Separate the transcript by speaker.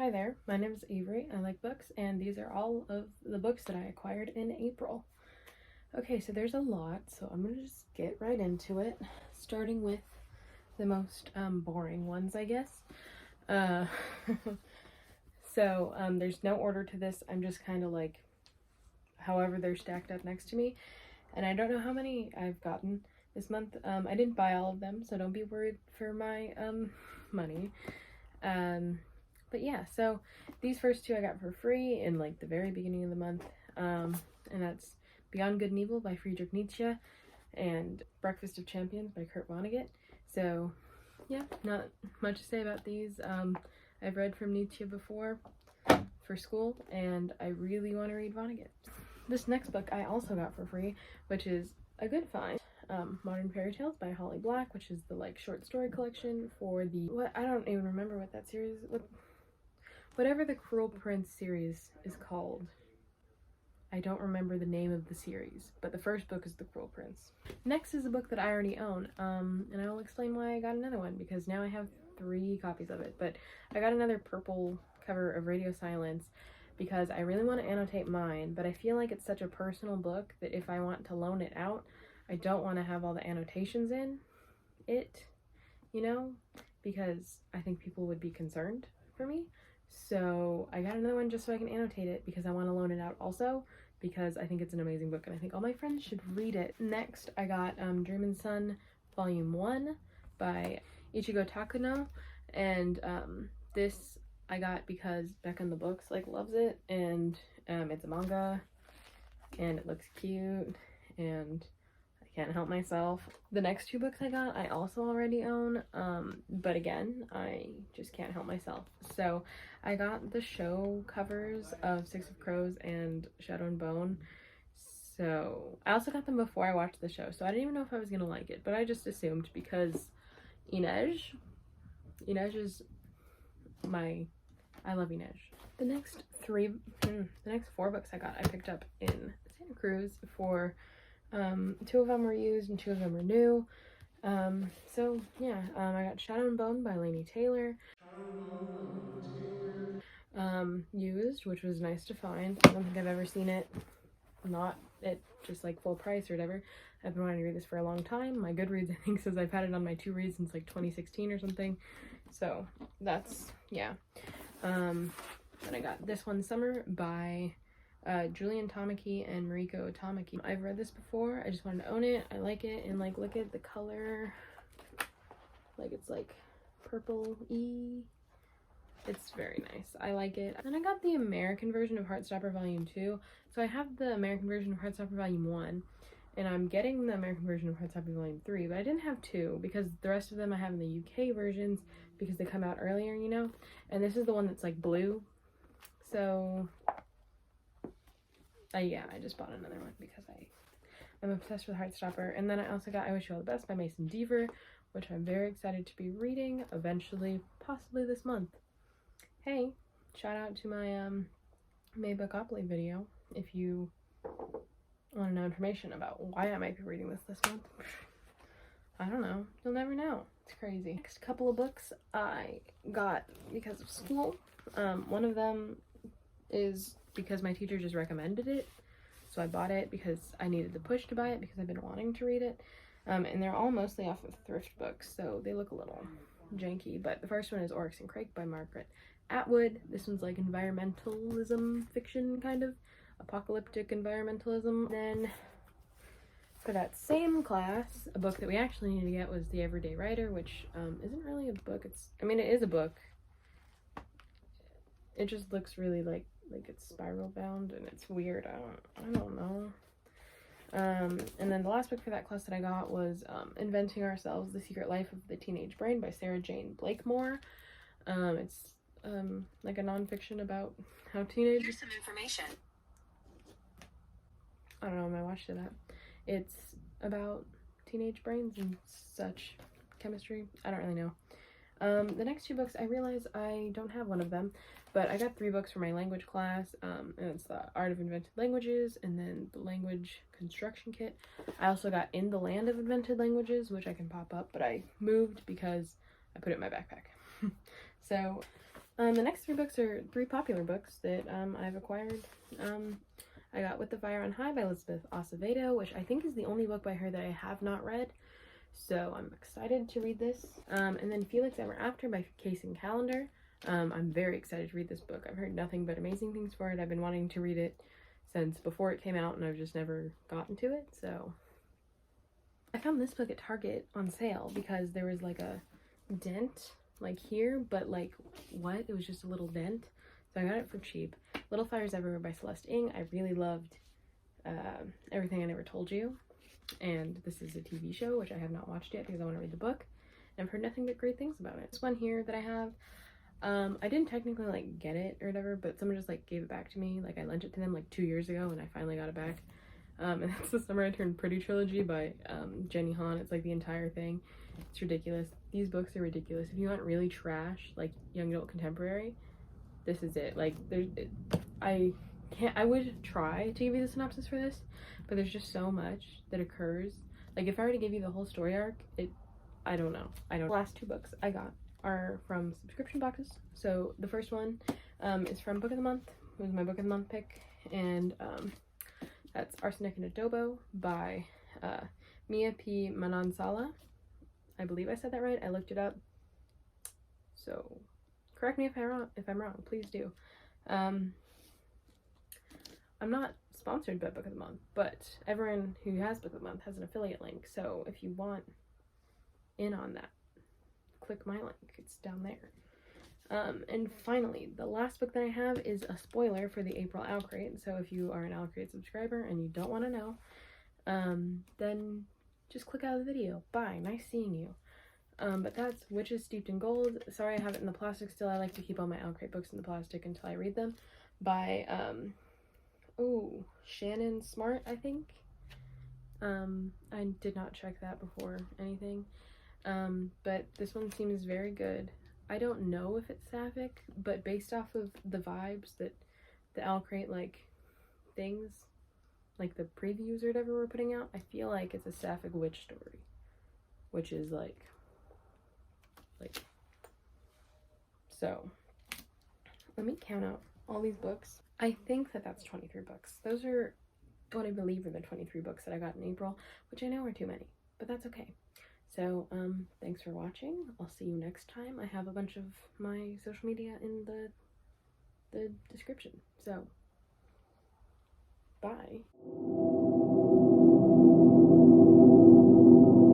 Speaker 1: Hi there, my name is Avery. I like books, and these are all of the books that I acquired in April. Okay, so there's a lot, so I'm gonna just get right into it, starting with the most boring ones, I guess. There's no order to this. I'm just kind of like however they're stacked up next to me, and I don't know how many I've gotten this month. I didn't buy all of them, so don't be worried for my money. But yeah, so these first two I got for free in like the very beginning of the month, and that's Beyond Good and Evil by Friedrich Nietzsche and Breakfast of Champions by Kurt Vonnegut. So yeah, not much to say about these. I've read from Nietzsche before for school, and I really want to read Vonnegut. This next book I also got for free, which is a good find. Modern Fairy Tales by Holly Black, which is the like short story collection for the I don't even remember what that series, whatever the Cruel Prince series is called. I don't remember the name of the series, but the first book is The Cruel Prince. Next is a book that I already own, and I will explain why I got another one, because now I have 3 copies of it. But I got another purple cover of Radio Silence because I really want to annotate mine, but I feel like it's such a personal book that if I want to loan it out, I don't want to have all the annotations in it, you know, because I think people would be concerned for me. So I got another one just so I can annotate it because I want to loan it out also, because I think it's an amazing book and I think all my friends should read it. Next, I got Dream and Sun Volume 1 by Ichigo Takuno, and this I got because Becca in the Books like loves it, and it's a manga and it looks cute and I can't help myself. The next 2 books I got I also already own, but again, I just can't help myself. So I got the show covers of Six of Crows and Shadow and Bone. So I also got them before I watched the show, so I didn't even know if I was gonna like it, but I just assumed because Inej is I love Inej. The next 4 books I got I picked up in Santa Cruz for 2 of them were used and 2 of them were new. So yeah, I got Shadow and Bone by Laini Taylor. Used, which was nice to find. I don't think I've ever seen it not at just like full price or whatever. I've been wanting to read this for a long time. My Goodreads I think says I've had it on my to read since like 2016 or something. So that's, yeah. Then I got This One Summer by Julian Tamaki and Mariko Tamaki. I've read this before. I just wanted to own it. I like it, and like look at the color. Like it's like purple-y. It's very nice. I like it. And I got the American version of Heartstopper Volume 2. So I have the American version of Heartstopper Volume 1, and I'm getting the American version of Heartstopper Volume 3, but I didn't have 2 because the rest of them I have in the UK versions because they come out earlier, you know? And this is the one that's like blue. So yeah, I just bought another one because I'm obsessed with Heartstopper. And then I also got I Wish You All the Best by Mason Deaver, which I'm very excited to be reading eventually, possibly this month. Hey, shout out to my May bookopoly video if you want to know information about why I might be reading this month. I don't know. You'll never know. It's crazy. Next couple of books I got because of school. One of them is because my teacher just recommended it, so I bought it because I needed the push to buy it because I've been wanting to read it. And they're all mostly off of thrift books, so they look a little janky. But the first one is Oryx and Crake by Margaret Atwood. This one's like environmentalism fiction, kind of apocalyptic environmentalism. Then for that same class, a book that we actually needed to get was The Everyday Writer, which isn't really a book. It is a book. It just looks really like it's spiral bound and it's weird. I don't know. And then the last book for that class that I got was Inventing Ourselves: The Secret Life of the Teenage Brain by Sarah Jane Blakemore. It's like a nonfiction about how teenagers... Here's some information. I don't know when I watched it at. It's about teenage brains and such. Chemistry. I don't really know. The next 2 books, I realize I don't have one of them, but I got 3 books for my language class, and it's the Art of Invented Languages and then the Language Construction Kit. I also got In the Land of Invented Languages, which I can pop up, but I moved because I put it in my backpack. So The next 3 books are 3 popular books that I've acquired. I got With the Fire on High by Elizabeth Acevedo, which I think is the only book by her that I have not read. So I'm excited to read this. And then Felix Ever After by Kaysen Callender. I'm very excited to read this book. I've heard nothing but amazing things for it. I've been wanting to read it since before it came out, and I've just never gotten to it. So I found this book at Target on sale because there was like a dent like here, but like what? It was just a little dent. So I got it for cheap. Little Fires Everywhere by Celeste Ng. I really loved Everything I Never Told You. And this is a TV show, which I have not watched yet because I want to read the book. And I've heard nothing but great things about it. This one here that I have, I didn't technically like get it or whatever, but someone just like gave it back to me. Like I lent it to them like 2 years ago and I finally got it back. And that's The Summer I Turned Pretty trilogy by Jenny Han. It's like the entire thing. It's ridiculous. These books are ridiculous. If you want really trash, like young adult contemporary, this is it. Like I would try to give you the synopsis for this, but there's just so much that occurs. Like if I were to give you the whole story arc, I don't know. The last 2 books I got are from subscription boxes. So the first one is from Book of the Month. It was my Book of the Month pick, and that's Arsenic and Adobo by Mia P. Manansala. I believe I said that right. I looked it up. So correct me if I'm wrong. Please do. I'm not sponsored by Book of the Month, but everyone who has Book of the Month has an affiliate link. So if you want in on that, click my link. It's down there. And finally, the last book that I have is a spoiler for the April Owl Crate. So if you are an Owl Crate subscriber and you don't want to know, then just click out of the video. Bye. Nice seeing you. But that's Witches Steeped in Gold. Sorry I have it in the plastic still. I like to keep all my Owl Crate books in the plastic until I read them. By, Shannon Smart, I think. I did not check that before anything. But this one seems very good. I don't know if it's sapphic, but based off of the vibes that the Owl Crate, like, things, like the previews or whatever we're putting out, I feel like it's a sapphic witch story. Which is, like, so, let me count out all these books. I think that that's 23 books. Those are what I believe are the 23 books that I got in April, which I know are too many, but that's okay. So, thanks for watching. I'll see you next time. I have a bunch of my social media in the description. So, bye.